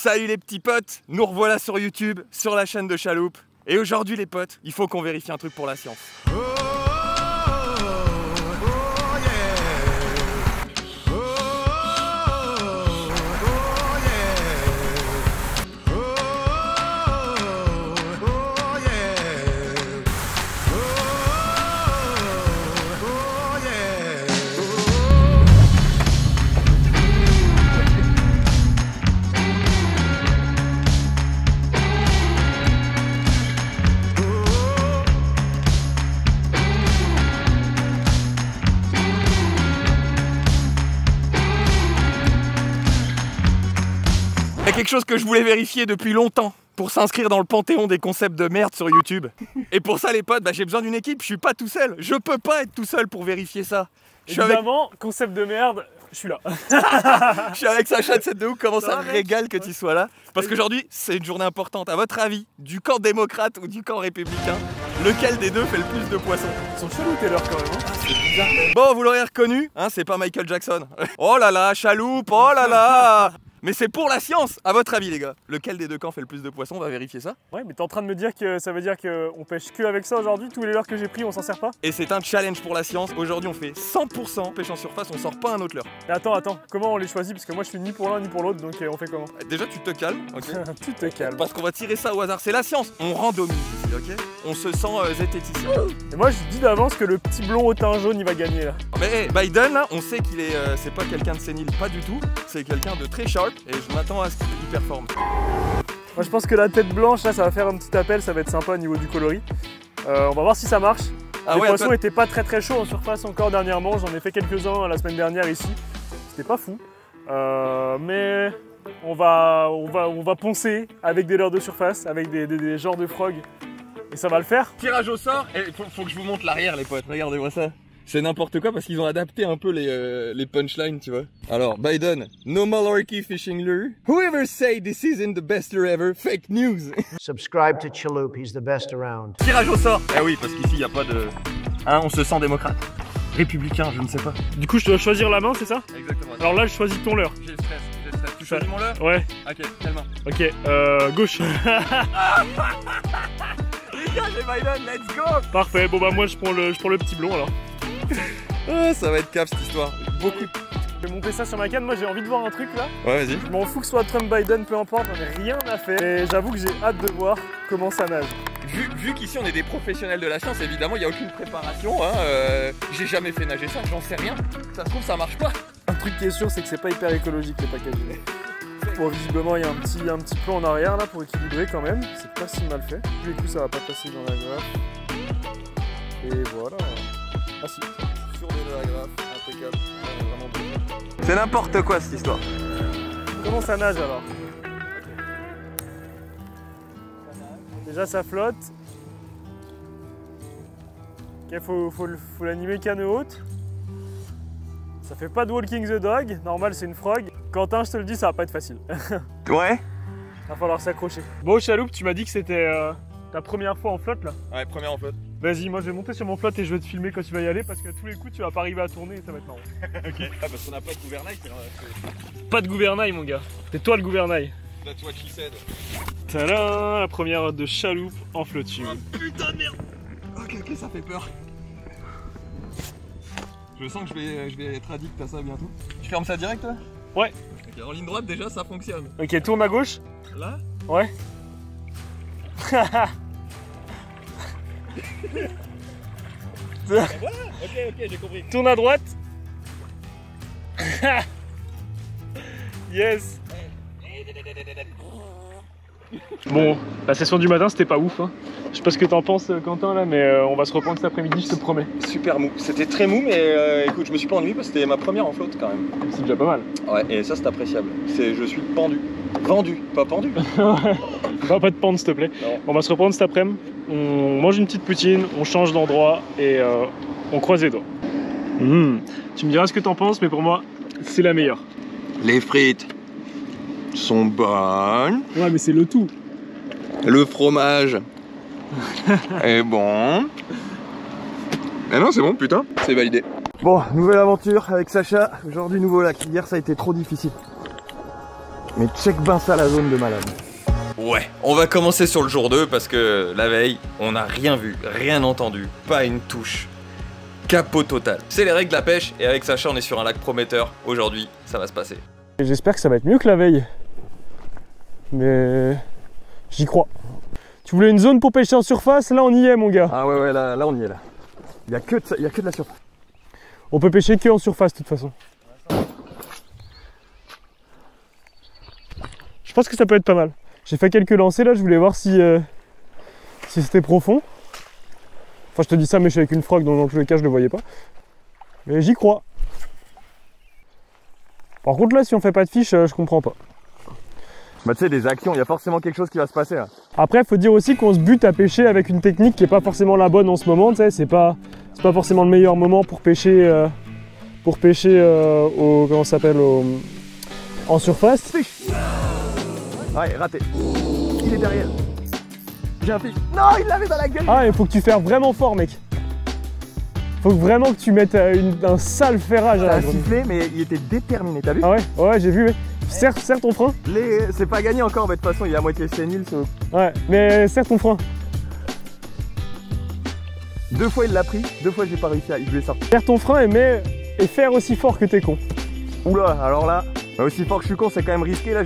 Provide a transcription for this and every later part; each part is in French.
Salut les petits potes, nous revoilà sur YouTube, sur la chaîne de Chaloupe. Et aujourd'hui les potes, il faut qu'on vérifie un truc pour la science. Il y a quelque chose que je voulais vérifier depuis longtemps pour s'inscrire dans le panthéon des concepts de merde sur YouTube. Et pour ça les potes, j'ai besoin d'une équipe, je suis pas tout seul. Je peux pas être tout seul pour vérifier ça. Évidemment, concept de merde, je suis là. Je suis avec Sacha de Cette comment ça me régale que tu sois là. Parce qu'aujourd'hui, c'est une journée importante. À votre avis, du camp démocrate ou du camp républicain, lequel des deux fait le plus de poissons? Ils sont chelous tes leurs quand même. Hein. C'est bizarre. Bon, vous l'aurez reconnu, hein, c'est pas Michael Jackson. Oh là là, Chaloupe, oh là là. Mais c'est pour la science, à votre avis les gars. Lequel des deux camps fait le plus de poissons? On va vérifier ça. Ouais, mais t'es en train de me dire que ça veut dire qu'on pêche que avec ça aujourd'hui? Tous les leurres que j'ai pris, on s'en sert pas? Et c'est un challenge pour la science. Aujourd'hui on fait 100% pêche en surface, on sort pas un autre leurre. Mais attends, comment on les choisit? Parce que moi je suis ni pour l'un ni pour l'autre, donc on fait comment? Déjà tu te calmes, ok? Tu te calmes. Parce qu'on va tirer ça au hasard, c'est la science. On randomise ici, ok? On se sent zététicien. Et moi je dis d'avance que le petit blond au teint jaune il va gagner là. Mais Biden là, on sait qu'il est, c'est pas quelqu'un de sénile, pas du tout. C'est quelqu'un de très sharp et je m'attends à ce qu'il performe. Moi je pense que la tête blanche là ça va faire un petit appel, ça va être sympa au niveau du coloris. On va voir si ça marche. Les poissons étaient pas très chauds en surface encore dernièrement, j'en ai fait quelques-uns la semaine dernière ici. C'était pas fou. Mais on va poncer avec des leurres de surface, avec des genres de frog. Et ça va le faire. Tirage au sort, et faut que je vous montre l'arrière les potes, regardez-moi ça. C'est n'importe quoi parce qu'ils ont adapté un peu les punchlines, tu vois. Alors, Biden, no malarkey fishing lure. Whoever say this isn't the best lure ever, fake news. Subscribe to Chaloupe, he's the best around. Tirage au sort. Eh oui, parce qu'ici, il n'y a pas de... Hein, on se sent démocrate. Républicain, je ne sais pas. Du coup, je dois choisir la main, c'est ça? Exactement. Alors là, je choisis ton leurre. J'ai le stress. Tu choisis mon leurre? Ouais. Ok, quelle main? Ok, gauche. Les gars, j'ai Biden, let's go. Parfait, bon bah moi je prends le petit blond alors. Ah, ça va être cap cette histoire. Beaucoup. Je vais monter ça sur ma canne, moi j'ai envie de voir un truc là. Ouais, vas-y. Je m'en fous que ce soit Trump, Biden, peu importe, j'en ai rien à faire. Et j'avoue que j'ai hâte de voir comment ça nage. Vu qu'ici on est des professionnels de la science, évidemment il n'y a aucune préparation. Hein, j'ai jamais fait nager ça, j'en sais rien. Ça se trouve ça marche pas. Un truc qui est sûr, c'est que c'est pas hyper écologique les packaging. Bon, visiblement il y a un petit peu en arrière là pour équilibrer quand même. C'est pas si mal fait. Du coup ça va pas passer dans la graffe. Et voilà. Ah si. Sur des nœuds à graffe, impeccable. Vraiment beau. C'est n'importe quoi cette histoire. Comment ça nage alors? Déjà ça flotte. Ok, faut l'animer canne haute. Ça fait pas de walking the dog, normal c'est une frog. Quentin, je te le dis, ça va pas être facile. Ouais. Va falloir s'accrocher. Bon Chaloupe, tu m'as dit que c'était ta première fois en flotte là? Ouais, première en flotte. Vas-y, moi je vais monter sur mon flotte et je vais te filmer quand tu vas y aller parce que à tous les coups tu vas pas arriver à tourner et ça va être marrant. Ok. Ah, parce qu'on n'a pas de gouvernail, Pas de gouvernail mon gars, c'est toi le gouvernail. That's what she said. Tadam, la première de Chaloupe en flottube. Oh putain de merde. Ok, ça fait peur. Je sens que je vais être addict à ça bientôt. Tu fermes ça direct toi? Ouais. Ok, en ligne droite déjà ça fonctionne. Ok, tourne à gauche. Là? Ouais. Voilà. Ok, j'ai compris. Tourne à droite. Yes. Bon, la session du matin c'était pas ouf hein. Je sais pas ce que t'en penses Quentin là, mais on va se reprendre cet après-midi, je te promets. Super mou, c'était très mou mais écoute je me suis pas ennuyé parce que c'était ma première en flotte quand même. C'est déjà pas mal. Ouais et ça c'est appréciable, je suis pendu. Vendu, pas pendu. Va pas te pendre s'il te plaît. On va se reprendre cet après-midi, on mange une petite poutine, on change d'endroit et on croise les doigts. Tu me diras ce que t'en penses mais pour moi c'est la meilleure. Les frites sont bonnes. Ouais mais c'est le tout. Le fromage est bon. Ah non c'est bon putain, c'est validé. Bon, nouvelle aventure avec Sacha. Aujourd'hui nouveau lac, hier ça a été trop difficile. Mais check ben ça la zone de malade. Ouais, on va commencer sur le jour 2 parce que la veille, on n'a rien vu, rien entendu, pas une touche. Capot total. C'est les règles de la pêche et avec Sacha, on est sur un lac prometteur. Aujourd'hui, ça va se passer. J'espère que ça va être mieux que la veille. Mais j'y crois. Tu voulais une zone pour pêcher en surface? Là, on y est, mon gars. Ah ouais, là on y est là. Il y a que de la surface. On peut pêcher que en surface de toute façon. Je pense que ça peut être pas mal. J'ai fait quelques lancers là, je voulais voir si c'était profond. Enfin je te dis ça mais je suis avec une frog donc dans tous les cas je le voyais pas. Mais j'y crois. Par contre là si on fait pas de fiche, je comprends pas. Bah tu sais des actions, il y a forcément quelque chose qui va se passer là. Après faut dire aussi qu'on se bute à pêcher avec une technique qui est pas forcément la bonne en ce moment, tu sais, c'est pas forcément le meilleur moment pour pêcher au comment ça s'appelle en surface. Ouais, raté. Il est derrière. J'ai un fiche. Non, il l'avait dans la gueule. Ah, il faut que tu fasses vraiment fort, mec. Faut vraiment que tu mettes un sale ferrage à la grenouille. Sifflé, mais il était déterminé, t'as vu? Ah ouais, ouais, j'ai vu. Mais... Serre ton frein. C'est pas gagné encore, mais de toute façon, il est à moitié sénile. Ouais, mais serre ton frein. 2 fois il l'a pris, 2 fois j'ai pas réussi à lui sortir. Serre ton frein et faire aussi fort que t'es con. Oula, alors là, aussi fort que je suis con, c'est quand même risqué là.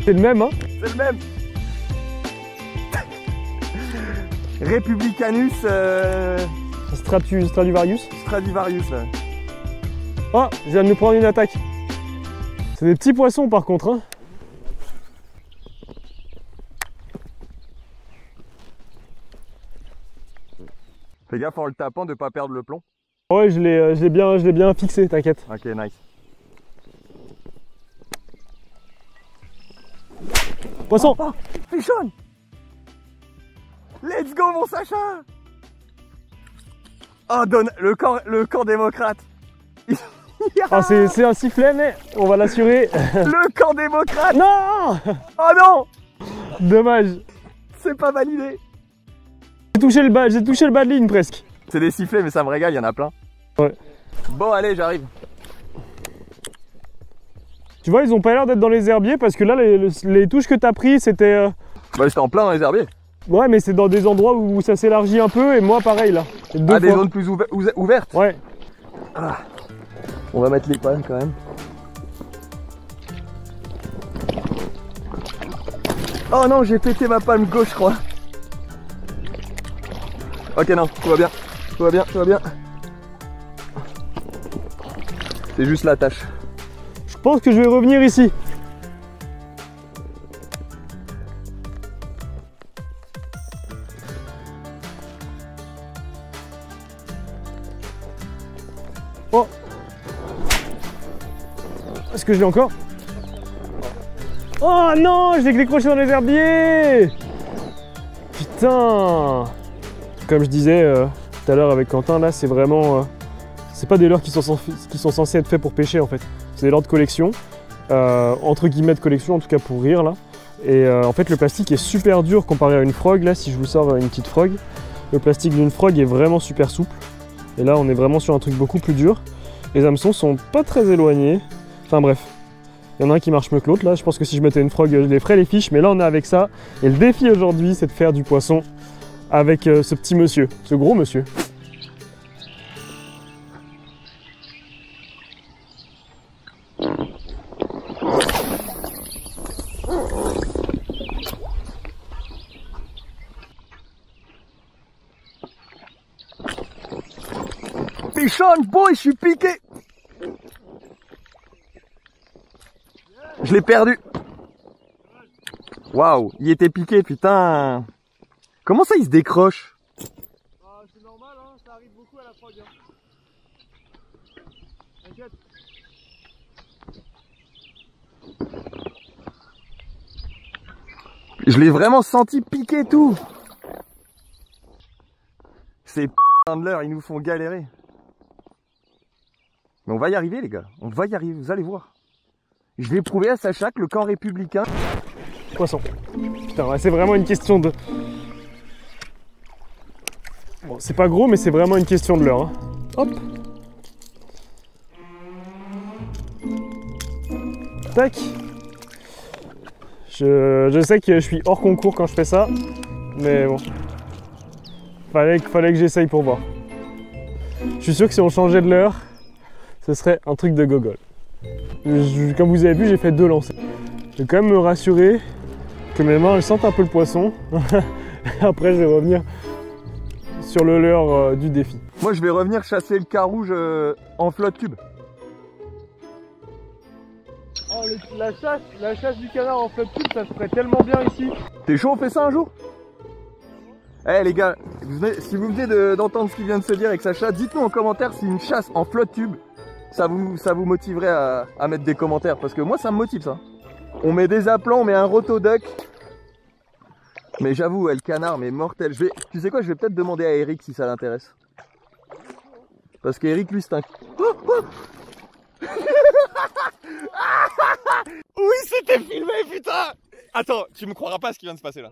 C'est le même, hein? C'est le même. Republicanus. Stradivarius. Stradivarius, là. Oh, je viens de me prendre une attaque. C'est des petits poissons par contre, hein. Fais gaffe en le tapant de pas perdre le plomb. Ouais, je l'ai bien fixé, t'inquiète. Ok, nice. Poisson! Oh, Fichon! Let's go mon Sacha! Oh, donne le camp démocrate! Ah, c'est un sifflet, mais on va l'assurer. Le camp démocrate! Non! Oh non! Dommage. C'est pas validé. J'ai touché le bas de ligne presque. C'est des sifflets, mais ça me régale, il y en a plein. Ouais. Bon, allez, j'arrive. Tu vois, ils ont pas l'air d'être dans les herbiers parce que là, les touches que t'as pris, c'était. Bah, c'était en plein dans les herbiers. Ouais, mais c'est dans des endroits où ça s'élargit un peu et moi, pareil là. Des zones plus ouvertes. Ouais. Ah. On va mettre les palmes quand même. Oh non, j'ai pété ma palme gauche, je crois. Ok, non, tout va bien. Tout va bien, tout va bien. C'est juste la tâche. Je pense que je vais revenir ici. Oh! Est-ce que je l'ai encore? Oh non! Je l'ai décroché dans les herbiers! Putain! Comme je disais tout à l'heure avec Quentin, là c'est vraiment... c'est pas des leurres qui sont censés être faits pour pêcher en fait. C'est des leurres de collection. Entre guillemets de collection, en tout cas pour rire là. Et en fait le plastique est super dur comparé à une frog. Là si je vous sors une petite frog, le plastique d'une frog est vraiment super souple. Et là on est vraiment sur un truc beaucoup plus dur. Les hameçons sont pas très éloignés. Enfin bref, il y en a un qui marche mieux que l'autre. Là je pense que si je mettais une frog je les ferais les fiches. Mais là on est avec ça. Et le défi aujourd'hui c'est de faire du poisson avec ce petit monsieur, ce gros monsieur. Pichon, boy, je suis piqué. Je l'ai perdu. Waouh, il était piqué, putain. Comment ça, il se décroche? C'est normal, hein, ça arrive beaucoup à la frog. T'inquiète. Je l'ai vraiment senti piquer tout. Ces p***s de l'heure, ils nous font galérer. Mais on va y arriver les gars, on va y arriver, vous allez voir. Je vais prouver à Sacha que le camp républicain... Poisson. Putain, c'est vraiment une question de... Bon, c'est pas gros, mais c'est vraiment une question de l'heure. Hein. Hop. Tac. Je sais que je suis hors concours quand je fais ça, mais bon. Fallait que j'essaye pour voir. Je suis sûr que si on changeait de l'heure, ce serait un truc de gogol. Comme vous avez vu, j'ai fait 2 lancers. Je vais quand même me rassurer que mes mains elles sentent un peu le poisson. Après, je vais revenir sur le leurre du défi. Moi, je vais revenir chasser le carouge en flotte tube. Oh, la chasse du canard en flotte tube, ça se ferait tellement bien ici. T'es chaud, on fait ça un jour? Eh les gars, si vous venez d'entendre ce qu'il vient de se dire avec Sacha, dites-nous en commentaire si une chasse en flotte tube, ça vous motiverait à mettre des commentaires. Parce que moi, ça me motive ça. On met des aplats, on met un rotoduck. Mais j'avoue, le canard, mais mortel. Tu sais quoi, je vais peut-être demander à Eric si ça l'intéresse. Parce qu'Eric, lui, c'est un... Oh, oh oui, c'était filmé, putain. Attends, tu me croiras pas ce qui vient de se passer là.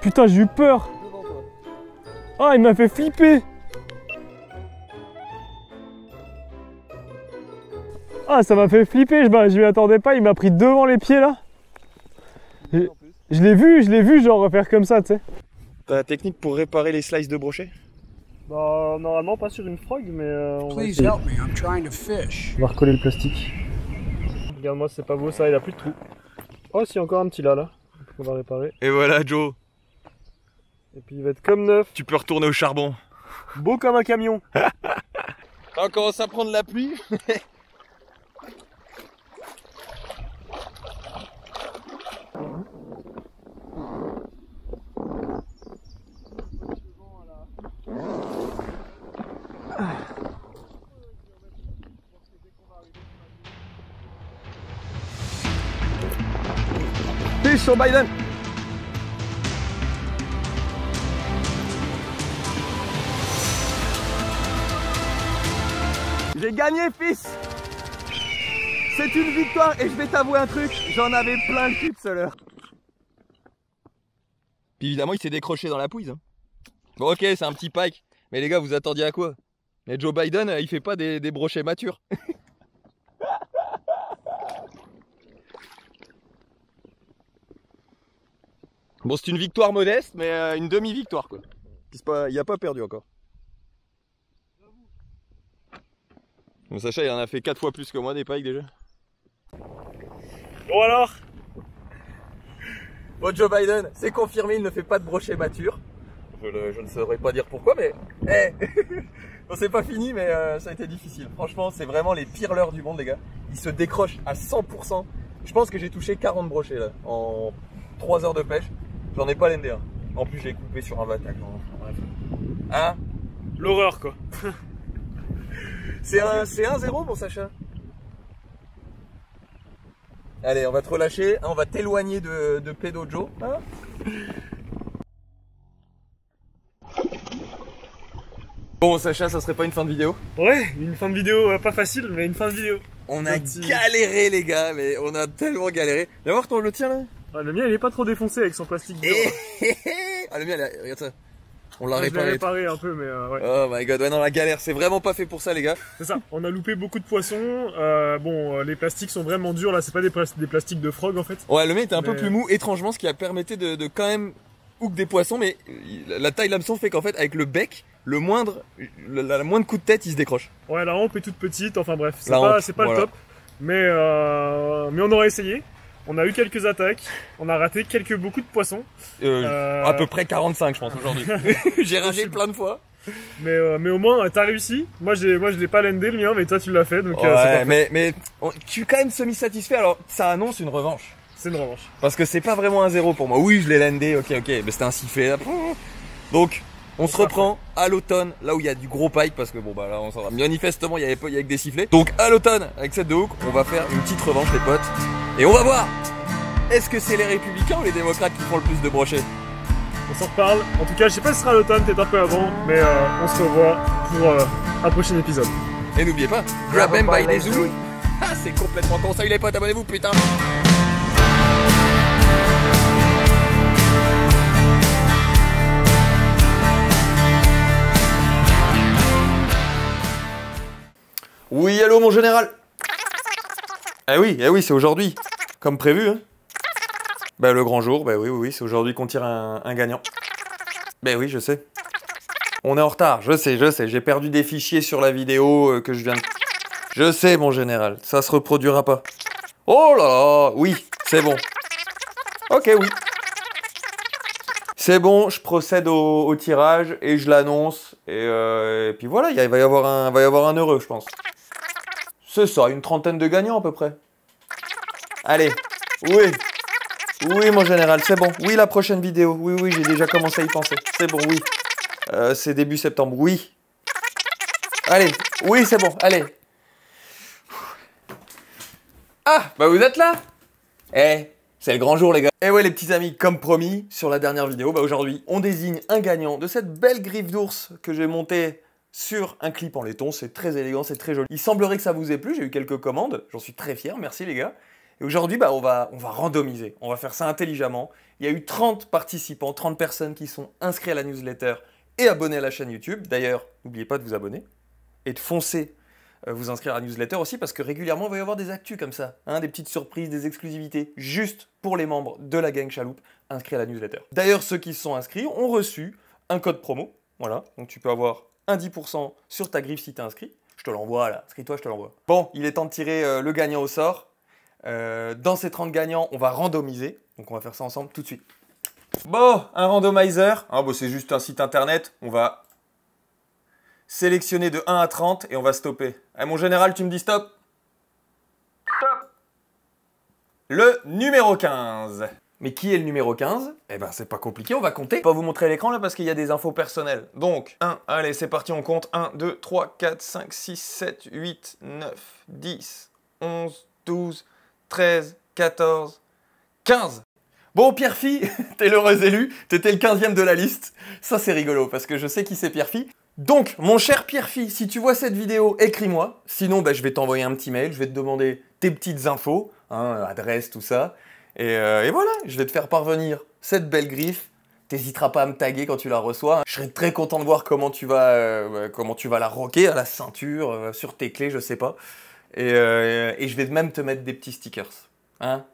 Putain, j'ai eu peur. Ah, il m'a fait flipper. Ah, ça m'a fait flipper, je m'y attendais pas, il m'a pris devant les pieds là. Je l'ai vu genre faire comme ça, tu sais. T'as la technique pour réparer les slices de brochet? Bah, normalement pas sur une frog, mais on va Please help me, I'm trying to fish. On va recoller le plastique. Regarde-moi, c'est pas beau ça, il a plus de trou. Oh, si, encore un petit là. On va réparer. Et voilà, Joe. Et puis il va être comme neuf. Tu peux retourner au charbon. Beau comme un camion. On commence à prendre la pluie. Fish sur Biden. J'ai gagné, fils. C'est une victoire et je vais t'avouer un truc, j'en avais plein le cul tout à l'heure. Puis évidemment, il s'est décroché dans la pouise. Hein. Bon, ok, c'est un petit pike, mais les gars, vous attendiez à quoi? Mais Joe Biden, il fait pas des brochets matures. Bon, c'est une victoire modeste, mais une demi-victoire, quoi. Il a pas perdu encore. Bon, Sacha, il en a fait 4 fois plus que moi des pikes déjà. Bon alors? Bon, Joe Biden, c'est confirmé, il ne fait pas de brochet mature. Je ne saurais pas dire pourquoi, mais... Hey bon, c'est pas fini, mais ça a été difficile. Franchement, c'est vraiment les pires leurres du monde, les gars. Ils se décrochent à 100%. Je pense que j'ai touché 40 brochets, là, en 3 heures de pêche. J'en ai pas l'endé, hein. En plus, j'ai coupé sur un batac. Bref. Hein? L'horreur, quoi. C'est 1-0, mon Sacha. Allez, on va te relâcher, on va t'éloigner de Pédo Joe. Hein? Bon, Sacha, ça serait pas une fin de vidéo? Ouais, une fin de vidéo pas facile, mais une fin de vidéo. On a galéré, les gars, mais on a tellement galéré. Viens voir le tien là. Ah, le mien, il est pas trop défoncé avec son plastique dur. Ah, le mien, regarde ça. On l'a réparé. Je l'ai réparé un peu, mais ouais. Oh my god, ouais, non, la galère, c'est vraiment pas fait pour ça, les gars. C'est ça, on a loupé beaucoup de poissons. Bon, les plastiques sont vraiment durs, là, c'est pas des plastiques de frog en fait. Ouais, le mien était un peu plus mou, étrangement, ce qui a permetté de quand même hook des poissons, mais la taille de l'hameçon fait qu'en fait, avec le bec, la moindre coup de tête, il se décroche. Ouais, la hampe est toute petite, enfin bref, c'est pas voilà. Le top. Mais on aura essayé. On a eu quelques attaques, on a raté beaucoup de poissons. À peu près 45 je pense aujourd'hui. J'ai ragé plein de fois. Mais au moins t'as réussi. Moi je l'ai pas landé le mien, mais toi tu l'as fait, donc ouais, mais je suis quand même semi-satisfait. Alors ça annonce une revanche. C'est une revanche. Parce que c'est pas vraiment un 0 pour moi. Oui, je l'ai landé, ok, mais c'était un sifflet. Donc on se reprend à l'automne, là où il y a du gros pike, parce que bon bah là on s'en va. Manifestement il y avait que des sifflets. Donc à l'automne, avec cette de hook, on va faire une petite revanche les potes. Et on va voir, est-ce que c'est les républicains ou les démocrates qui font le plus de brochets? On s'en reparle. En tout cas, je sais pas si ce sera à l'automne, peut-être un peu avant, mais on se revoit pour un prochain épisode. Et n'oubliez pas, grab them by les zouilles. Ah, c'est complètement con. Salut les potes, abonnez-vous, putain. Oui, allô mon général. Eh oui, c'est aujourd'hui. Comme prévu, hein. Bah le grand jour, bah oui, c'est aujourd'hui qu'on tire un gagnant. Bah oui, je sais. On est en retard, je sais, j'ai perdu des fichiers sur la vidéo que je viens de... Je sais, mon général, ça se reproduira pas. Oh là là, oui, c'est bon. Ok, oui. C'est bon, je procède au tirage et je l'annonce. Et puis voilà, il va y avoir un heureux, je pense. C'est ça, une trentaine de gagnants à peu près. Allez, oui. Oui, mon général, c'est bon. Oui, la prochaine vidéo. Oui, j'ai déjà commencé à y penser. C'est bon, oui. C'est début septembre, oui. Allez, oui, c'est bon, allez. Ah, bah vous êtes là? Eh, c'est le grand jour, les gars. Et ouais, les petits amis, comme promis, sur la dernière vidéo, bah aujourd'hui, on désigne un gagnant de cette belle griffe d'ours que j'ai montée sur un clip en laiton. C'est très élégant, c'est très joli. Il semblerait que ça vous ait plu, j'ai eu quelques commandes. J'en suis très fier, merci les gars. Et aujourd'hui, bah, on va randomiser, on va faire ça intelligemment. Il y a eu 30 participants, 30 personnes qui sont inscrits à la newsletter et abonnés à la chaîne YouTube. D'ailleurs, n'oubliez pas de vous abonner et de foncer vous inscrire à la newsletter aussi parce que régulièrement, il va y avoir des actus comme ça, hein, des petites surprises, des exclusivités, juste pour les membres de la gang Chaloupe inscrits à la newsletter. D'ailleurs, ceux qui se sont inscrits ont reçu un code promo, voilà, donc tu peux avoir un 10% sur ta griffe si tu es inscrit. Je te l'envoie là, inscris-toi, je te l'envoie. Bon, il est temps de tirer le gagnant au sort. Dans ces 30 gagnants, on va randomiser. Donc on va faire ça ensemble tout de suite. Bon, un randomizer. Ah, bon, c'est juste un site internet. On va sélectionner de 1 à 30 et on va stopper. Eh, mon général, tu me dis stop? Stop. Le numéro 15. Mais qui est le numéro 15? Eh ben, c'est pas compliqué, on va compter. Je vais pas vous montrer l'écran là parce qu'il y a des infos personnelles. Donc, 1, allez, c'est parti, on compte. 1, 2, 3, 4, 5, 6, 7, 8, 9, 10, 11, 12... 13, 14, 15. Bon, Pierre-Fille, t'es l'heureux élu, t'étais le 15e de la liste. Ça, c'est rigolo, parce que je sais qui c'est Pierre-Fille. Donc, mon cher Pierre-Fille, si tu vois cette vidéo, écris-moi. Sinon, bah, je vais t'envoyer un petit mail, je vais te demander tes petites infos, hein, adresse, tout ça. Et voilà, je vais te faire parvenir cette belle griffe. T'hésiteras pas à me taguer quand tu la reçois. Je serai très content de voir comment tu vas la rocker à la ceinture, sur tes clés, je sais pas. Et je vais même te mettre des petits stickers. Hein?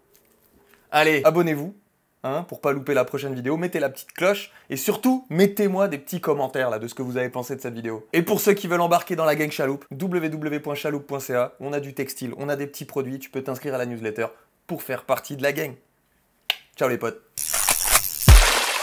Allez, abonnez-vous hein, pour pas louper la prochaine vidéo. Mettez la petite cloche. Et surtout, mettez-moi des petits commentaires là, de ce que vous avez pensé de cette vidéo. Et pour ceux qui veulent embarquer dans la gang Chaloupe, www.chaloupe.ca. On a du textile, on a des petits produits. Tu peux t'inscrire à la newsletter pour faire partie de la gang. Ciao les potes.